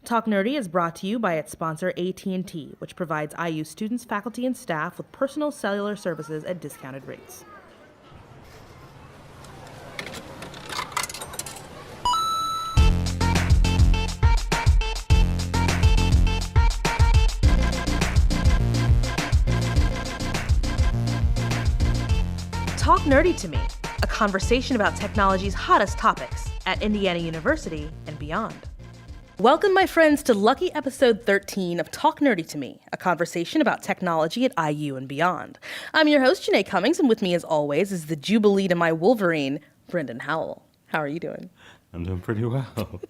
Talk Nerdy is brought to you by its sponsor AT&T, which provides IU students, faculty, and staff with personal cellular services at discounted rates. Talk Nerdy to Me, a conversation about technology's hottest topics at Indiana University and beyond. Welcome, my friends, to lucky episode 13 of Talk Nerdy to Me, a conversation about technology at IU and beyond. I'm your host, Janae Cummings, and with me, as always, is the Jubilee to my Wolverine, Brendan Howell. How are you doing? I'm doing pretty well.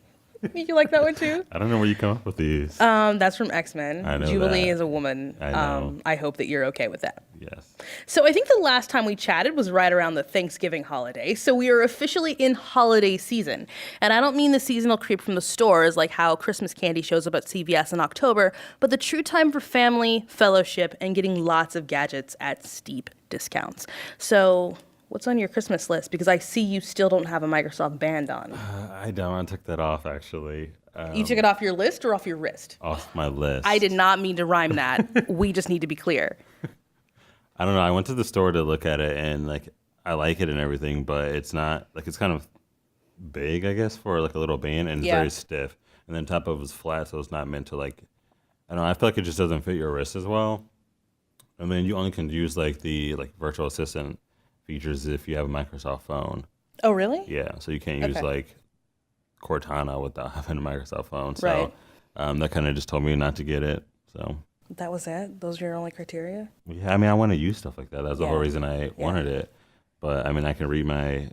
You like that one, too? I don't know where you come up with these. That's from X-Men. I know Jubilee that. is a woman. I know. I hope that you're okay with that. Yes. So I think the last time we chatted was right around the Thanksgiving holiday. So we are officially in holiday season. And I don't mean the seasonal creep from the stores, like how Christmas candy shows up at CVS in October, but the true time for family, fellowship, and getting lots of gadgets at steep discounts. So what's on your Christmas list? Because I see you still don't have a Microsoft Band on. I don't. I took that off, actually. You took it off your list or off your wrist? Off my list. I did not mean to rhyme that. We just need to be clear. I don't know. I went to the store to look at it, and I like it and everything, but it's not it's kind of big, I guess, for like a little band, and it's very stiff. And then top of it is flat, so it's not meant to I don't know. I feel like it just doesn't fit your wrist as well. And then you only can use the virtual assistant features if you have a Microsoft phone. Oh, really? Yeah, so you can't use Cortana without having a Microsoft phone. So Right. That kind of just told me not to get it. So That was it? Those are your only criteria? yeah, I mean, I want to use stuff like that. That's the whole reason I wanted it. But I mean, I can read my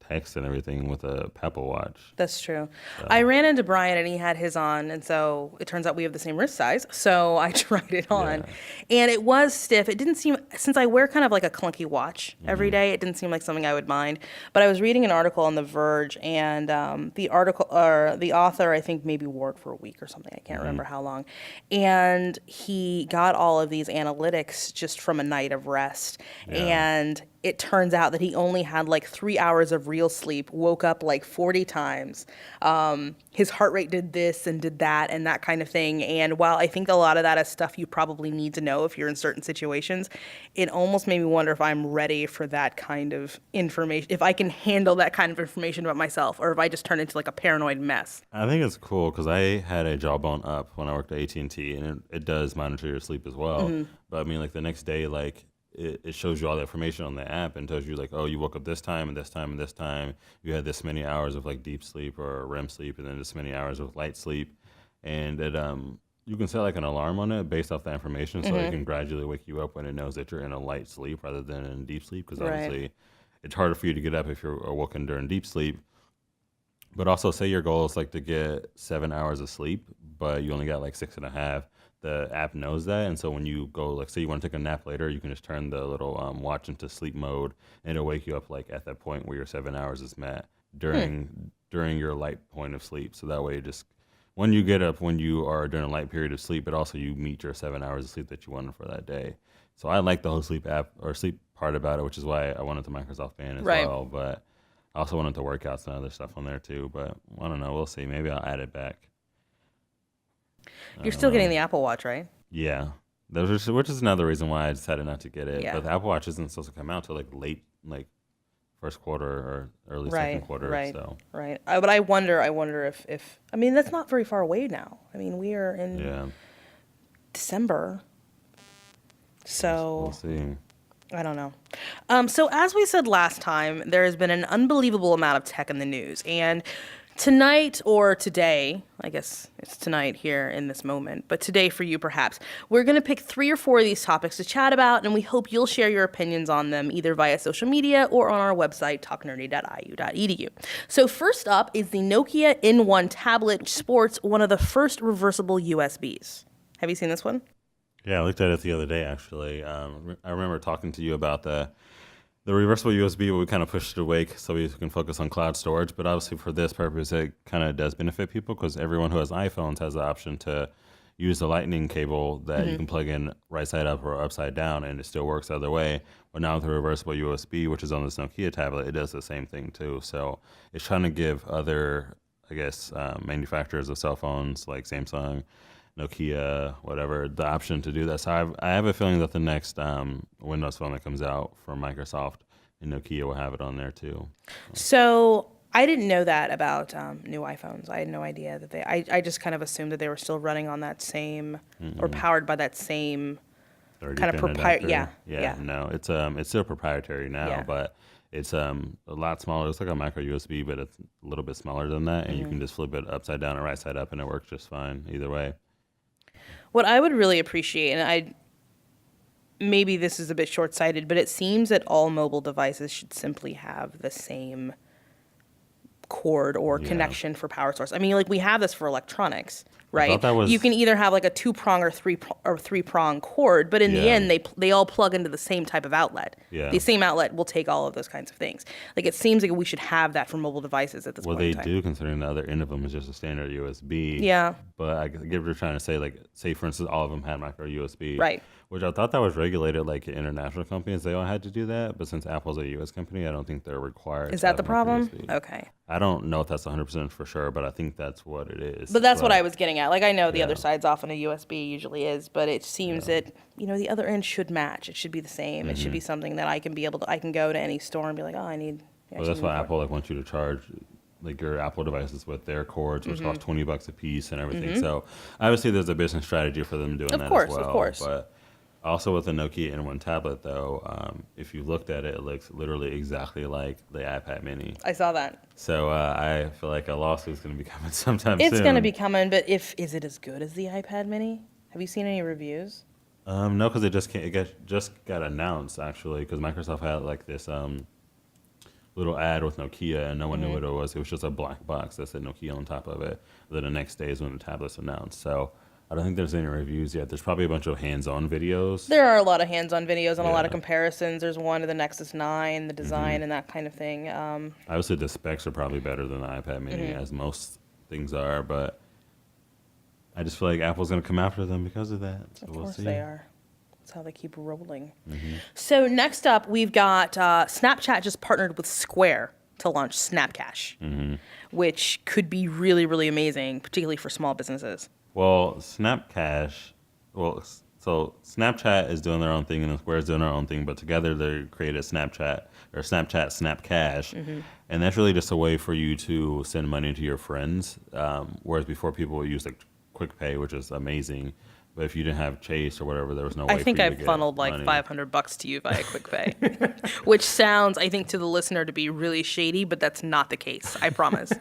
text and everything with a Apple Watch. That's true. I ran into Brian and he had his on, and so it turns out we have the same wrist size. So I tried it on, and it was stiff. It didn't seem, since I wear kind of like a clunky watch every day, it didn't seem like something I would mind. But I was reading an article on The Verge, and the author, I think maybe wore it for a week or something. I can't remember how long. And he got all of these analytics just from a night of rest. And it turns out that he only had 3 hours of real sleep, woke up 40 times. His heart rate did this and did that and that kind of thing. And while I think a lot of that is stuff you probably need to know if you're in certain situations, it almost made me wonder if I'm ready for that kind of information, if I can handle that kind of information about myself, or if I just turn into a paranoid mess. I think it's cool because I had a Jawbone up when I worked at AT&T, and it does monitor your sleep as well. But I mean, the next day, it shows you all the information on the app and tells you oh, you woke up this time and this time and this time. You had this many hours of deep sleep or REM sleep, and then this many hours of light sleep. And it you can set an alarm on it based off that information, so it can gradually wake you up when it knows that you're in a light sleep rather than in deep sleep. Because obviously, it's harder for you to get up if you're awoken during deep sleep. But also, say your goal is to get 7 hours of sleep, but you only got 6.5. The app knows that, and so when you go, say you want to take a nap later, you can just turn the little watch into sleep mode, and it'll wake you up at that point where your 7 hours is met during your light point of sleep. So that way, just when you get up, when you are during a light period of sleep, but also you meet your 7 hours of sleep that you wanted for that day. So I like the whole sleep app or sleep part about it, which is why I wanted the Microsoft Band as well. But I also wanted the workouts and other stuff on there too. But I don't know, we'll see. Maybe I'll add it back. You're still getting the Apple Watch, right? Yeah. Which is another reason why I decided not to get it. Yeah. But the Apple Watch isn't supposed to come out till late, first quarter or early second quarter. Right. So. Right. But I wonder if I mean, that's not very far away now. I mean, we are in December. So We'll see. I don't know. So as we said last time, there has been an unbelievable amount of tech in the news, and tonight, or today, I guess it's tonight here in this moment, but today for you perhaps, we're going to pick 3 or 4 of these topics to chat about, and we hope you'll share your opinions on them either via social media or on our website, talknerdy.iu.edu. So first up is the Nokia N1 tablet, which sports one of the first reversible USBs. Have you seen this one? Yeah, I looked at it the other day, actually. I remember talking to you about the reversible USB, but we kind of pushed it away so we can focus on cloud storage. But obviously for this purpose, it kind of does benefit people because everyone who has iPhones has the option to use the lightning cable that you can plug in right side up or upside down, and it still works the other way. But now with the reversible USB, which is on this Nokia tablet, it does the same thing too. So it's trying to give other I guess, manufacturers of cell phones like Samsung, Nokia, whatever, the option to do that. So I have a feeling that the next Windows phone that comes out from Microsoft and Nokia will have it on there too. So I didn't know that about new iPhones. I had no idea that I just kind of assumed that they were still running on that same or powered by that same kind of proprietary. Yeah. No, it's still proprietary now, but it's a lot smaller. It's like a micro USB, but it's a little bit smaller than that, and you can just flip it upside down or right side up, and it works just fine either way. What I would really appreciate, and maybe this is a bit short-sighted, but it seems that all mobile devices should simply have the same cord or connection for power source. I mean, like we have this for electronics, right? You can either have like a 2-prong or 3-prong cord, but in the end, they all plug into the same type of outlet. Yeah. The same outlet will take all of those kinds of things. Like it seems like we should have that for mobile devices at this point in time. Well, they do, considering the other end of them is just a standard USB. Yeah. But I get what you're trying to say. Like, say for instance, all of them had micro USB. Right. Which I thought that was regulated, like international companies, they all had to do that. But since Apple's a U.S. company, I don't think they're required. Is that the problem? USB. Okay. I don't know if that's 100% for sure, but I think that's what it is. But that's what I was getting at. Like I know the other side's off on a USB usually is, but it seems that the other end should match. It should be the same. It should be something that I can go to any store and be like, oh, I need. Well, that's why Apple wants you to charge like your Apple devices with their cords, which cost $20 a piece and everything. So obviously there's a business strategy for them doing that as well. Of course. But also with the Nokia N1 tablet, though, if you looked at it, it looks literally exactly like the iPad Mini. I saw that. So I feel like a lawsuit is going to be coming sometime soon. It's going to be coming, but is it as good as the iPad Mini? Have you seen any reviews? No, because it just got announced actually, because Microsoft had like this little ad with Nokia, and no one knew what it was. It was just a black box that said Nokia on top of it. Then the next day is when the tablet's announced. So I don't think there's any reviews yet. There's probably a bunch of hands-on videos. There are a lot of hands-on videos and a lot of comparisons. There's one of the Nexus 9, the design and that kind of thing. Obviously, the specs are probably better than the iPad Mini, as most things are, but I just feel like Apple's going to come after them because of that. So of course we'll see. They are. That's how they keep rolling. So next up, we've got Snapchat just partnered with Square to launch Snapcash, which could be really, really amazing, particularly for small businesses. Well, Snapcash, so Snapchat is doing their own thing and then Square is doing their own thing, but together they created Snapchat Snapcash, and that's really just a way for you to send money to your friends, whereas before people would use like QuickPay, which is amazing. But if you didn't have Chase or whatever, there was no way I think for you I to get funneled like money. $500 to you via QuickPay, which sounds, I think, to the listener to be really shady, but that's not the case. I promise.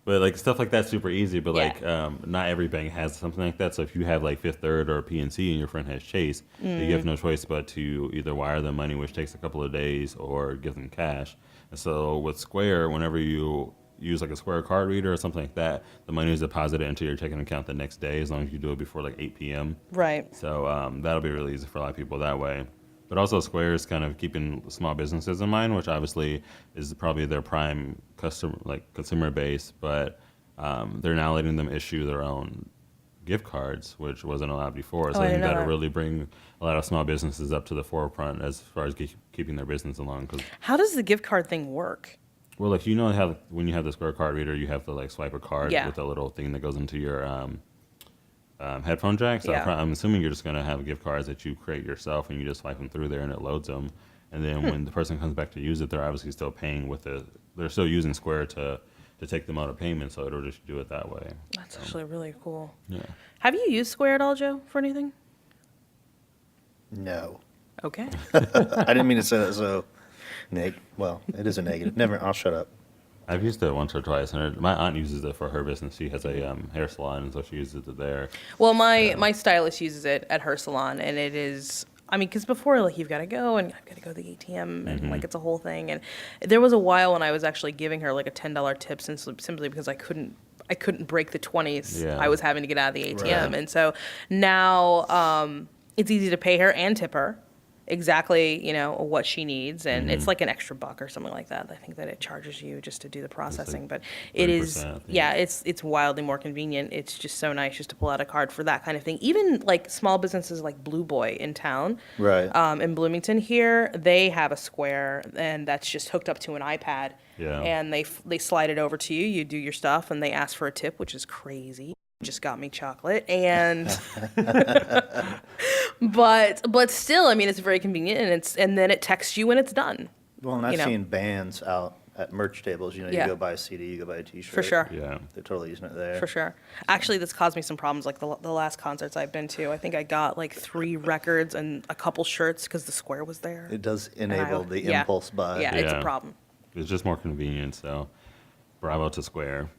But like stuff like that's super easy. But like not every bank has something like that. So if you have like Fifth Third or PNC and your friend has Chase, you have no choice but to either wire them money, which takes a couple of days, or give them cash. And so with Square, whenever you use like a Square card reader or something like that, the money is deposited into your checking account the next day, as long as you do it before like 8 p.m. Right. So that'll be really easy for a lot of people that way. But also Square is kind of keeping small businesses in mind, which obviously is probably their prime consumer base. But they're now letting them issue their own gift cards, which wasn't allowed before. So I think that'll really bring a lot of small businesses up to the forefront as far as keeping their business along. How does the gift card thing work? Well, like how when you have the Square card reader, you have to like swipe a card with a little thing that goes into your headphone jack. So I'm assuming you're just going to have gift cards that you create yourself, and you just swipe them through there, and it loads them. And then when the person comes back to use it, they're obviously still paying they're still using Square to take them out of payment, so it'll just do it that way. That's actually really cool. Yeah. Have you used Square at all, Joe, for anything? No. Okay. I didn't mean to say that so. Well, it is a negative. Never. I'll shut up. I've used it once or twice, and my aunt uses it for her business. She has a hair salon, and so she uses it there. Well, my stylist uses it at her salon, and it is. I mean, because before, like, you've got to go, and I've got to go to the ATM, and like it's a whole thing. And there was a while when I was actually giving her like a $10 tip simply because I couldn't break the 20s. Yeah. I was having to get out of the ATM, Right. and so now it's easy to pay her and tip her. exactly, what she needs. And Mm-hmm. it's like an extra buck or something like that. I think that it charges you just to do the processing, but it 30%, is, I think. yeah, it's wildly more convenient. It's just so nice just to pull out a card for that kind of thing. Even like small businesses like Blue Boy in town, Right. in Bloomington here, they have a Square, and that's just hooked up to an iPad. Yeah. And they slide it over to you. You do your stuff, and they ask for a tip, which is crazy. Just got me chocolate, and but still, I mean, it's very convenient, and then it texts you when it's done. Well, and I've you know. seen bands out at merch tables. You Yeah. go buy a CD, you go buy a T-shirt. For sure. Yeah. They're totally using it there. For sure. Actually, this caused me some problems. Like the last concerts I've been to, I think I got like 3 records and a couple shirts because the Square was there. It does And enable the yeah. impulse buy. Yeah, it's a Yeah. problem. It's just more convenient. So, bravo to Square.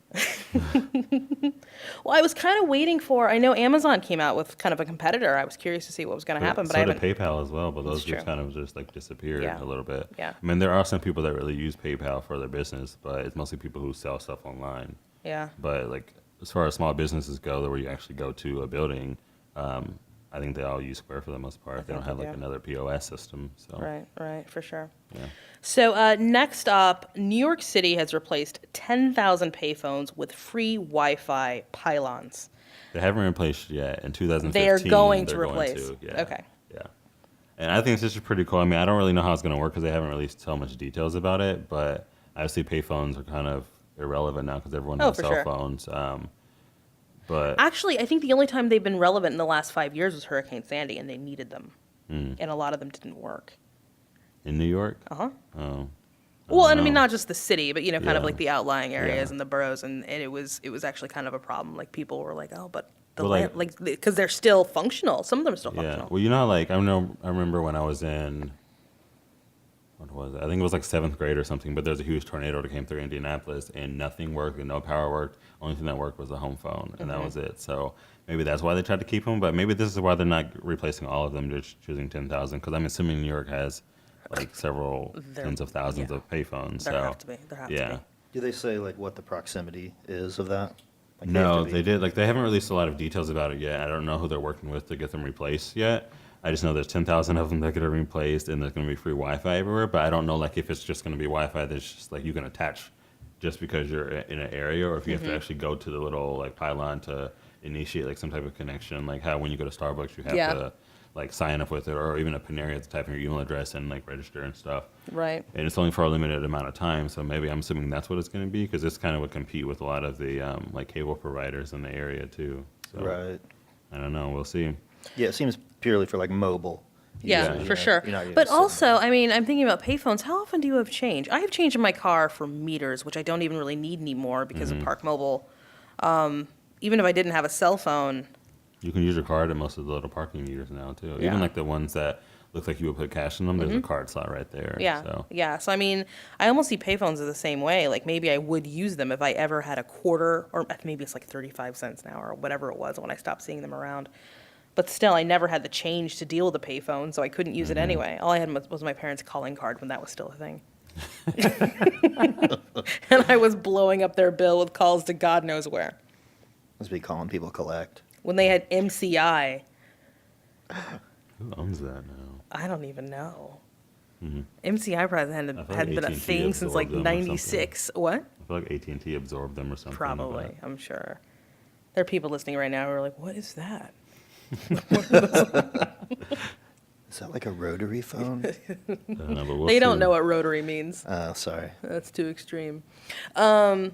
Well, I was kind of waiting for. I know Amazon came out with kind of a competitor. I was curious to see what was going to happen, but so I did haven't. PayPal as well, but those That's just true. kind of just like disappeared Yeah. a little bit. Yeah. I mean, there are some people that really use PayPal for their business, but it's mostly people who sell stuff online. Yeah. But like as far as small businesses go, where you actually go to a building, I think they all use Square for the most part. They don't think have they like do. another POS system. So Right, for sure. yeah. So next up, New York City has replaced 10,000 payphones with free Wi-Fi pylons. They haven't replaced yet. In 2015, They are going to they're replace. Yeah. Okay. Yeah. And I think this is pretty cool. I mean, I don't really know how it's going to work because they haven't released so much details about it. But obviously, payphones are kind of irrelevant now because everyone has for cell sure. phones. But Actually, I think the only time they've been relevant in the last 5 years was Hurricane Sandy, and they needed them, Hmm. and a lot of them didn't work. in New York, Uh-huh. oh, Well, and I know. mean, not just the city, but kind of Yeah. like the outlying areas Yeah. and the boroughs, and it was actually kind of a problem. Like people were like, "Oh, but the Well, land, like because they're still functional. Some of them are still yeah. functional." Well, you know, like I remember when I was in. What was it? I think it was like 7th grade or something. But there's a huge tornado that came through Indianapolis, and nothing worked, and no power worked. Only thing that worked was a home phone, and that was it. So maybe that's why they tried to keep them. But maybe this is why they're not replacing all of them. They're just choosing 10,000 because I'm assuming New York has like several tens of thousands yeah. of payphones. There So have to be. There have to yeah. be. Do they say like what the proximity is of that? Like, No, have to they be- did. Like they haven't released a lot of details about it yet. I don't know who they're working with to get them replaced yet. I just know there's 10,000 of them that get replaced, and there's going to be free Wi-Fi everywhere. But I don't know like if it's just going to be Wi-Fi that's just like you can attach just because you're in an area, or if you have to actually go to the little like pylon to initiate like some type of connection. Like how when you go to Starbucks, you have Yeah. to like sign up with it, or even a Panera, you have to type in your email address and like register and stuff. Right. And it's only for a limited amount of time, so maybe I'm assuming that's what it's going to be because this kind of would compete with a lot of the like cable providers in the area too. So Right. I don't know. We'll see. Yeah, it seems purely for like mobile. Yeah, users, for sure. You're not But using- also, I mean, I'm thinking about payphones. How often do you have change? I have change in my car for meters, which I don't even really need anymore because of Park Mobile. Even if I didn't have a cell phone, You can use your card at most of the little parking meters now too. Yeah. Even like the ones that look like you would put cash in them. There's a card slot right there. yeah, So yeah. So I mean, I almost see payphones are the same way. Like maybe I would use them if I ever had a quarter, or maybe it's like 35 cents now or whatever it was when I stopped seeing them around. But still, I never had the change to deal with the payphone, so I couldn't use it anyway. All I had was my parents' calling card when that was still a thing. And I was blowing up their bill with calls to God knows where. Must be calling people collect. When they had MCI, who owns that now? I don't even know. Mm-hmm. MCI probably I hadn't feel like been a AT&T thing since like absorbed them or something. '96. What? I feel like AT&T absorbed them or something. Probably, but- I'm sure. There are people listening right now who are like, "What is that?" Is that like a rotary phone? I don't know, but we'll They don't see. know what rotary means. Oh, sorry. That's too extreme. I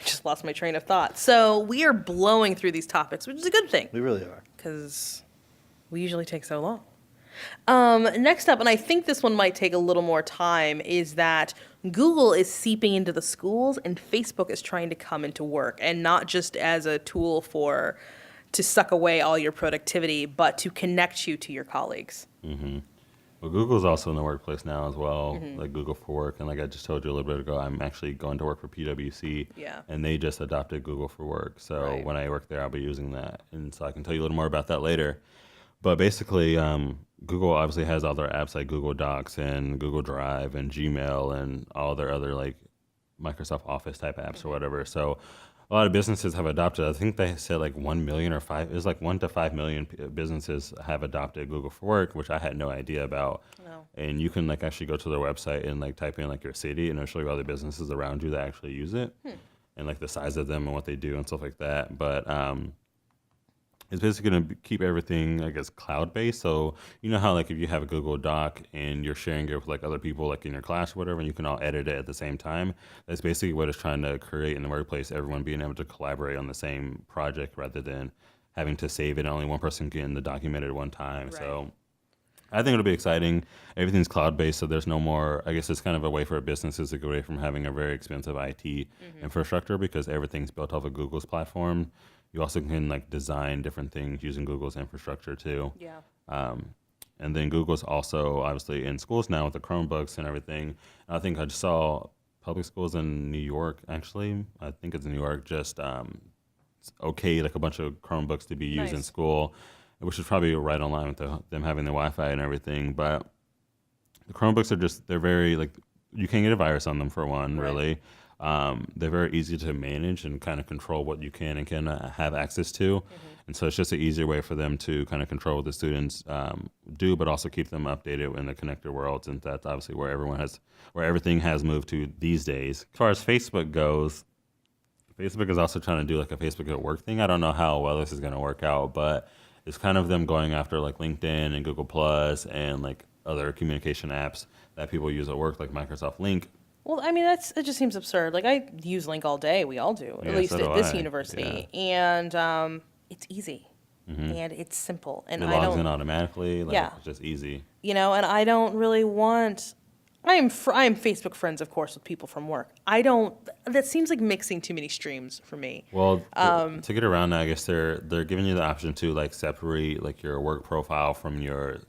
just lost my train of thought. So we are blowing through these topics, which is a good thing We really are. because we usually take so long. Next up, and I think this one might take a little more time, is that Google is seeping into the schools and Facebook is trying to come into work, and not just as a tool to suck away all your productivity, but to connect you to your colleagues. Well, Google's also in the workplace now as well, Mm-hmm. like Google for Work. And like I just told you a little bit ago, I'm actually going to work for PwC. Yeah. And they just adopted Google for Work. So Right. when I work there, I'll be using that. And so I can tell you a little more about that later. But basically, Google obviously has all their apps like Google Docs and Google Drive and Gmail and all their other like Microsoft Office type apps or whatever. So a lot of businesses have adopted. I think they said like 1 million or five. It was like 1 to 5 million businesses have adopted Google for Work, which I had no idea about. No. And you can like actually go to their website and like type in like your city, and it'll show you all the businesses around you that actually use it, and like the size of them and what they do and stuff like that. But it's basically going to keep everything, I guess, cloud-based. So you know how like if you have a Google Doc and you're sharing it with like other people like in your class or whatever, and you can all edit it at the same time. That's basically what it's trying to create in the workplace. Everyone being able to collaborate on the same project rather than having to save it and only one person getting the document at one time. Right. So I think it'll be exciting. Everything's cloud-based, so there's no more. I guess it's kind of a way for businesses to get away from having a very expensive IT infrastructure because everything's built off of Google's platform. You also can like design different things using Google's infrastructure too. Yeah. And then Google's also obviously in schools now with the Chromebooks and everything. I think I just saw public schools in New York, actually. I think it's New York, just okay, like a bunch of Chromebooks to be used in Nice. school, which is probably right on line with them having the Wi-Fi and everything. But the Chromebooks are just, they're very, like, you can't get a virus on them for one, Right. really. They're very easy to manage and kind of control what you can and cannot have access to. And so it's just an easier way for them to kind of control what the students do, but also keep them updated in the connected worlds. And that's obviously where everything has moved to these days. As far as Facebook goes, Facebook is also trying to do like a Facebook at Work thing. I don't know how well this is going to work out, but it's kind of them going after like LinkedIn and Google Plus and like other communication apps that people use at work, like Microsoft Link. Well, I mean, it just seems absurd. Like, I use Link all day. We all do, Yeah, at least so do at this I. university. And it's easy. And it's simple. And It I logs don't, in automatically. Like, Yeah. It's just easy. and I don't really want. I am Facebook friends, of course, with people from work. I don't. That seems like mixing too many streams for me. Well, to get around that, I guess they're giving you the option to like separate like your work profile from your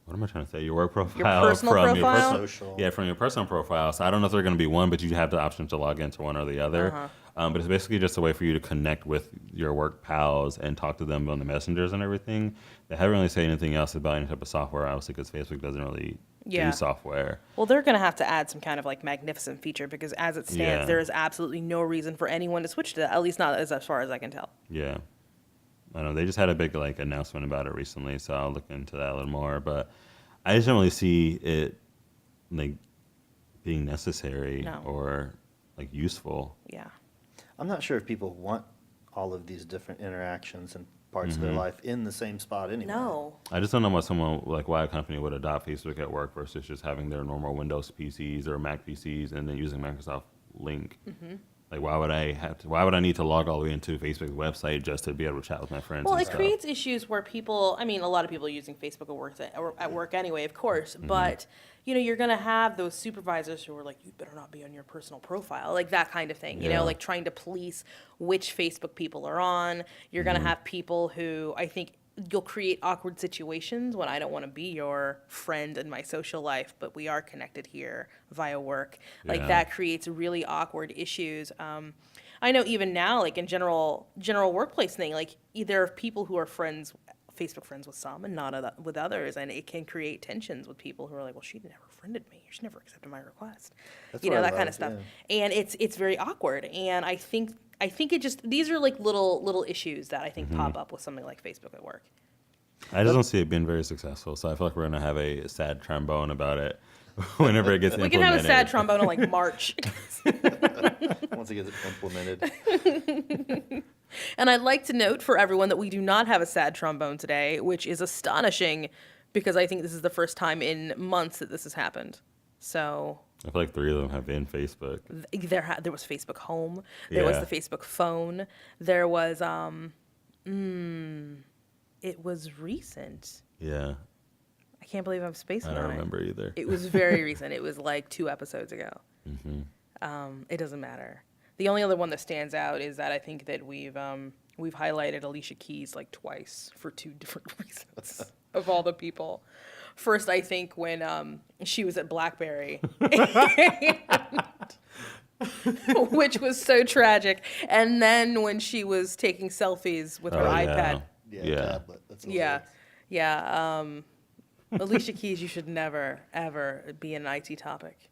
what am I trying to say? Your work profile personal from your profile? Social. yeah, from your personal profile. So I don't know if they're going to be one, but you have the option to log into one or the other. But it's basically just a way for you to connect with your work pals and talk to them on the messengers and everything. They haven't really said anything else about any type of software, obviously, because Facebook doesn't really Yeah. do software. Well, they're going to have to add some kind of like magnificent feature because as it stands, Yeah. there is absolutely no reason for anyone to switch to that. At least not as far as I can tell. Yeah. I don't know. They just had a big like announcement about it recently, so I'll look into that a little more. But I just don't really see it like being necessary No. or like useful. Yeah. I'm not sure if people want all of these different interactions and parts of their life in the same spot anyway. No. I just don't know why a company would adopt Facebook at work versus just having their normal Windows PCs or Mac PCs and then using Microsoft Link. Like, why would I need to log all the way into Facebook's website just to be able to chat with my friends? Well, and it stuff? creates issues where people, I mean, a lot of people are using Facebook at work anyway, of course, but, you're going to have those supervisors who are like, you better not be on your personal profile, like that kind of thing, Yeah. like trying to police which Facebook people are on. You're going to have people who I think you'll create awkward situations when I don't want to be your friend in my social life, but we are connected here via work. Like Yeah. that creates really awkward issues. I know even now, like in general workplace thing, like there are people who are Facebook friends with some and not with others, and it can create tensions with people who are like, well, she never friended me, she never accepted my request, That's what I that kind love, of stuff. yeah. And it's very awkward, and I think it just, these are like little issues that I think pop up with something like Facebook at work. I just don't see it being very successful, so I feel like we're gonna have a sad trombone about it whenever it gets We implemented. can have a sad trombone in like March. Once it gets implemented. And I'd like to note for everyone that we do not have a sad trombone today, which is astonishing because I think this is the first time in months that this has happened. So I feel like 3 of them have been Facebook. there was Facebook Home, there was Yeah. the Facebook Phone, there was it was recent. Yeah, I can't believe I'm spacing I don't on remember either. it. It was very recent. It was like 2 episodes ago. It doesn't matter. The only other one that stands out is that I think that we've highlighted Alicia Keys like twice for 2 different reasons of all the people. First, I think when she was at BlackBerry, which was so tragic, and then when she was taking selfies with her Oh, iPad. Yeah, tablet. That's Yeah, yeah. Alicia Keys, you should never ever be an IT topic.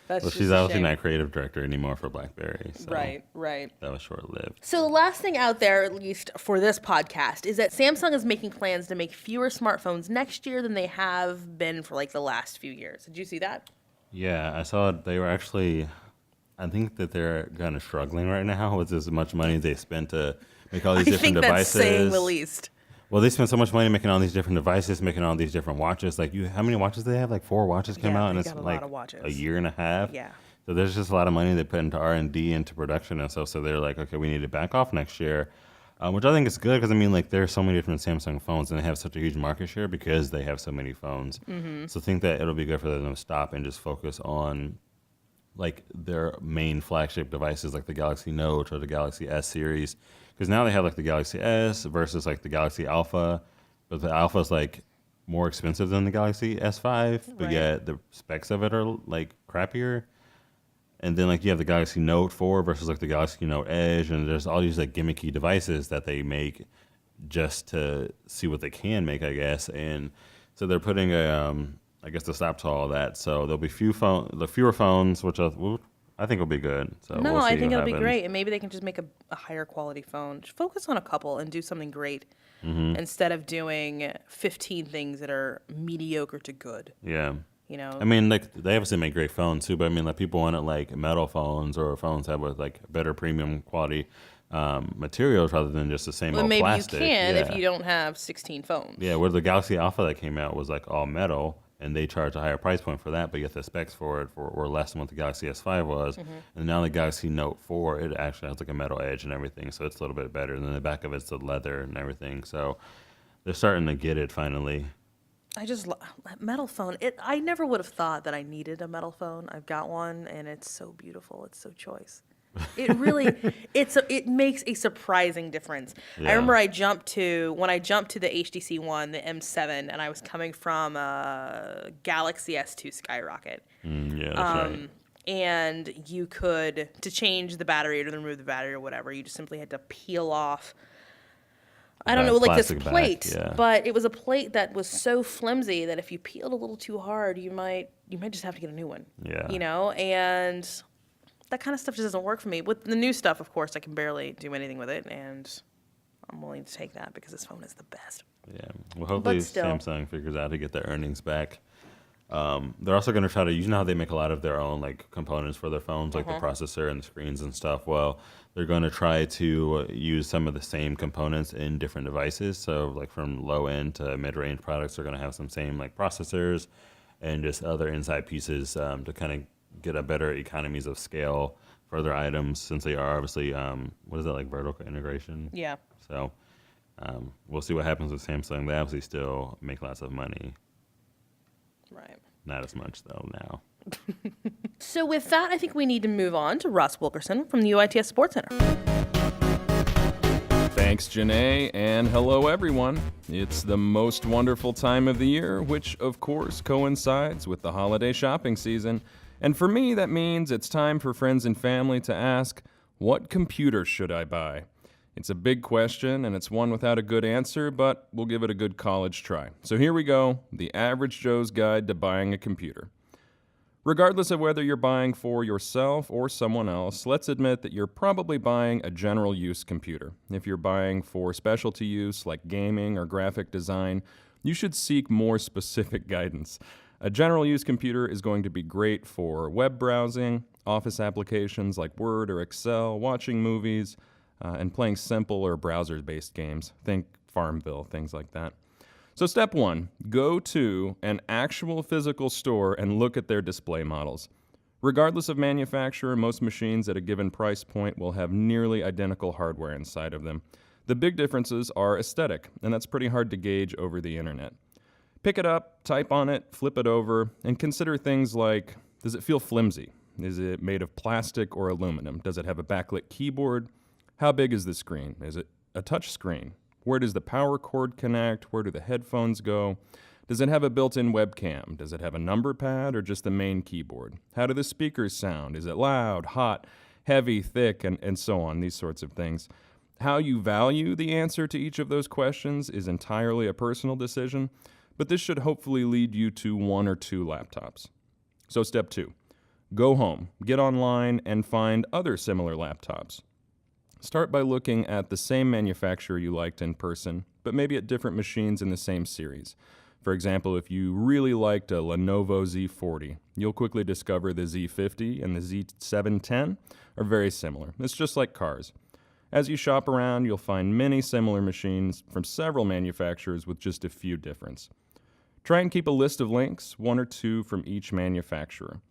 That's Well, just she's a obviously shame. not creative director anymore for BlackBerry. So Right, right. That was short-lived. So the last thing out there, at least for this podcast, is that Samsung is making plans to make fewer smartphones next year than they have been for like the last few years. Did you see that? Yeah, I saw they were actually. I think that they're kind of struggling right now with as much money they spent to make all these I different think that's devices. saying the least. Well, they spent so much money making all these different devices, making all these different watches. Like, how many watches do they have? Like 4 watches came Yeah, out, and they it's got a like lot of watches. a year and a half. Yeah. So there's just a lot of money they put into R&D, into production and stuff. So they're like, okay, we need to back off next year, which I think is good because I mean, like, there's so many different Samsung phones, and they have such a huge market share because they have so many phones. Mm-hmm. So I think that it'll be good for them to stop and just focus on like their main flagship devices, like the Galaxy Note or the Galaxy S series, because now they have like the Galaxy S versus like the Galaxy Alpha, but the Alpha is like more expensive than the Galaxy S5, but Right. yet the specs of it are like crappier. And then like you have the Galaxy Note 4 versus like the Galaxy Note Edge, and there's all these like gimmicky devices that they make just to see what they can make, I guess. And so they're putting a I guess to stop to all that. So there'll be fewer phones, which I think will be good. So No, we'll see I think what it'll be happens. great. And maybe they can just make a higher quality phone. Just focus on a couple and do something great Mm-hmm. instead of doing 15 things that are mediocre to good. Yeah. You know? I mean, like they obviously make great phones too, but I mean, like people wanted like metal phones or phones that with like better premium quality materials rather than just the same well, old maybe plastic. you can if Yeah. you don't have 16 phones. Yeah, where the Galaxy Alpha that came out was like all metal, and they charged a higher price point for that, but yet the specs for it were less than what the Galaxy S5 was. Mm-hmm. And now the Galaxy Note 4, it actually has like a metal edge and everything, so it's a little bit better. And then the back of it's the leather and everything, so they're starting to get it finally. I just that metal phone. I never would have thought that I needed a metal phone. I've got one, and it's so beautiful. It's so choice. It really, it makes a surprising difference. Yeah. I remember when I jumped to the HTC One, the M7, and I was coming from a Galaxy S2 Skyrocket. Yeah, that's right. And you could, to change the battery or to remove the battery or whatever, you just simply had to peel off. I don't That know, like this plastic back, plate, yeah. but it was a plate that was so flimsy that if you peeled a little too hard, you might just have to get a new one. Yeah. You know, and that kind of stuff just doesn't work for me. With the new stuff, of course, I can barely do anything with it, and I'm willing to take that because this phone is the best. Yeah. Well, hopefully still. Samsung figures out how to get their earnings back. They're also going to try to, you know how they make a lot of their own like components for their phones, like the processor and the screens and stuff. Well, they're going to try to use some of the same components in different devices. So like from low end to mid range products are going to have some same like processors and just other inside pieces to kind of get a better economies of scale for their items, since they are obviously what is that, like vertical integration? Yeah. So we'll see what happens with Samsung. They obviously still make lots of money. Right. Not as much though now. So with that, I think we need to move on to Russ Wilkerson from the UITS Sports Center. Thanks, Janae, and hello, everyone. It's the most wonderful time of the year, which, of course, coincides with the holiday shopping season. And for me, that means it's time for friends and family to ask, what computer should I buy? It's a big question, and it's one without a good answer, but we'll give it a good college try. So here we go, the average Joe's guide to buying a computer. Regardless of whether you're buying for yourself or someone else, let's admit that you're probably buying a general use computer. If you're buying for specialty use like gaming or graphic design, you should seek more specific guidance. A general use computer is going to be great for web browsing, office applications like Word or Excel, watching movies, and playing simple or browser-based games. Think Farmville, things like that. So step one, go to an actual physical store and look at their display models. Regardless of manufacturer, most machines at a given price point will have nearly identical hardware inside of them. The big differences are aesthetic, and that's pretty hard to gauge over the internet. Pick it up, type on it, flip it over, and consider things like, does it feel flimsy? Is it made of plastic or aluminum? Does it have a backlit keyboard? How big is the screen? Is it a touch screen? Where does the power cord connect? Where do the headphones go? Does it have a built-in webcam? Does it have a number pad or just the main keyboard? How do the speakers sound? Is it loud, hot, heavy, thick, and so on, these sorts of things. How you value the answer to each of those questions is entirely a personal decision, but this should hopefully lead you to one or two laptops. So step two, Go home, get online, and find other similar laptops. Start by looking at the same manufacturer you liked in person, but maybe at different machines in the same series. For example, if you really liked a Lenovo Z40, you'll quickly discover the Z50 and the Z710 are very similar. It's just like cars. As you shop around, you'll find many similar machines from several manufacturers with just a few differences. Try and keep a list of links, 1 or 2 from each manufacturer.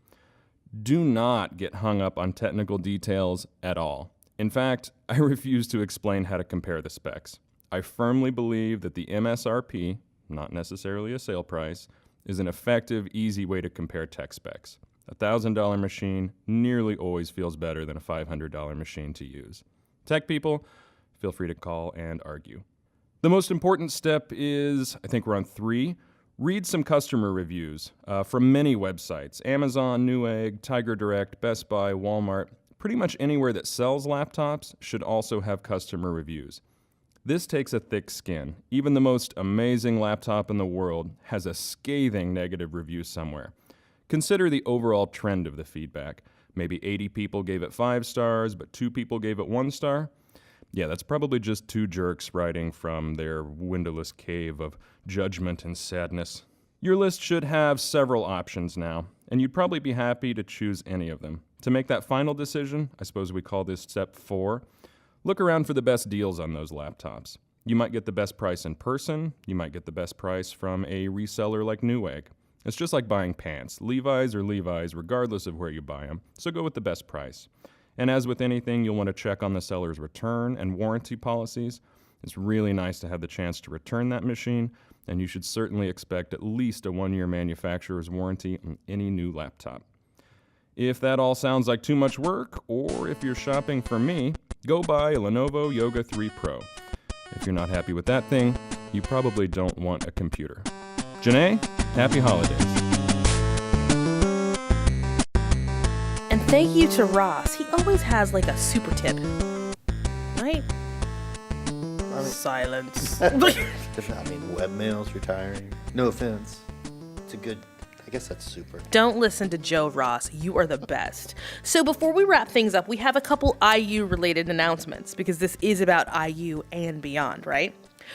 Do not get hung up on technical details at all. In fact, I refuse to explain how to compare the specs. I firmly believe that the MSRP, not necessarily a sale price, is an effective, easy way to compare tech specs. A $1,000 machine nearly always feels better than a $500 machine to use. Tech people, feel free to call and argue. The most important step is, I think we're on 3, read some customer reviews from many websites: Amazon, Newegg, Tiger Direct, Best Buy, Walmart. Pretty much anywhere that sells laptops should also have customer reviews. This takes a thick skin. Even the most amazing laptop in the world has a scathing negative review somewhere. Consider the overall trend of the feedback. Maybe 80 people gave it 5 stars, but 2 people gave it 1 star. Yeah, that's probably just 2 jerks writing from their windowless cave of judgment and sadness. Your list should have several options now, and you'd probably be happy to choose any of them. To make that final decision, I suppose we call this step 4, look around for the best deals on those laptops. You might get the best price in person, you might get the best price from a reseller like Newegg. It's just like buying pants. Levi's are Levi's regardless of where you buy them, so go with the best price. And as with anything, you'll want to check on the seller's return and warranty policies. It's really nice to have the chance to return that machine, and you should certainly expect at least a 1-year manufacturer's warranty on any new laptop. If that all sounds like too much work, or if you're shopping for me, go buy a Lenovo Yoga 3 Pro. If you're not happy with that thing, you probably don't want a computer. Janae, happy holidays. And thank you to Ross. He always has like a super tip. Right? Silence. I mean, webmail's retiring. No offense. It's a good, I guess that's super. Don't listen to Joe Ross. You are the best. So before we wrap things up, we have a couple IU-related announcements because this is about IU and beyond, right?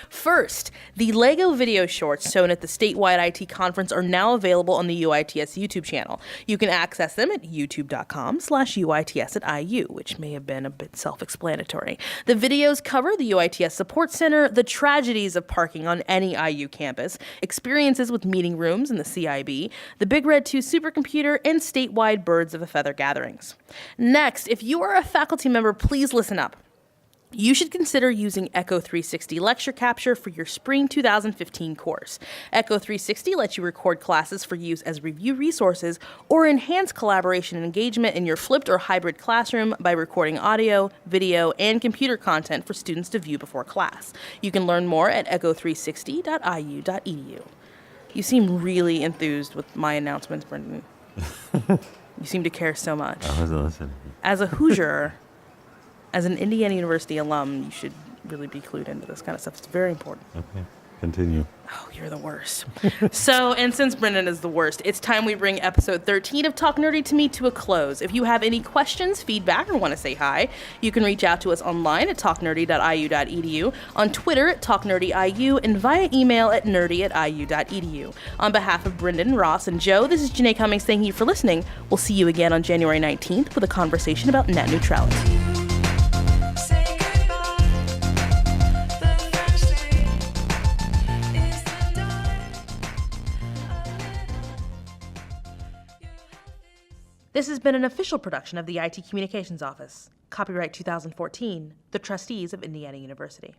First, the LEGO video shorts shown at the statewide IT conference are now available on the UITS YouTube channel. You can access them at youtube.com/UITS@IU, which may have been a bit self-explanatory. The videos cover the UITS Support Center, the tragedies of parking on any IU campus, experiences with meeting rooms in the CIB, the Big Red 2 supercomputer, and statewide Birds of a Feather gatherings. Next, if you are a faculty member, please listen up. You should consider using Echo 360 Lecture Capture for your Spring 2015 course. Echo 360 lets you record classes for use as review resources or enhance collaboration and engagement in your flipped or hybrid classroom by recording audio, video, and computer content for students to view before class. You can learn more at echo360.iu.edu. You seem really enthused with my announcements, Brendan. You seem to care so much. I wasn't listening. As a Hoosier, as an Indiana University alum, you should really be clued into this kind of stuff. It's very important. Okay, continue. Oh, you're the worst. So, and since Brendan is the worst, it's time we bring episode 13 of Talk Nerdy to Me to a close. If you have any questions, feedback, or want to say hi, you can reach out to us online at talknerdy.iu.edu, on Twitter at talknerdyiu, and via email at nerdy@iu.edu. On behalf of Brendan, Ross, and Joe, this is Janae Cummings. Thank you for listening. We'll see you again on January 19th with a conversation about net neutrality. This has been an official production of the IT Communications Office. Copyright 2014, the Trustees of Indiana University.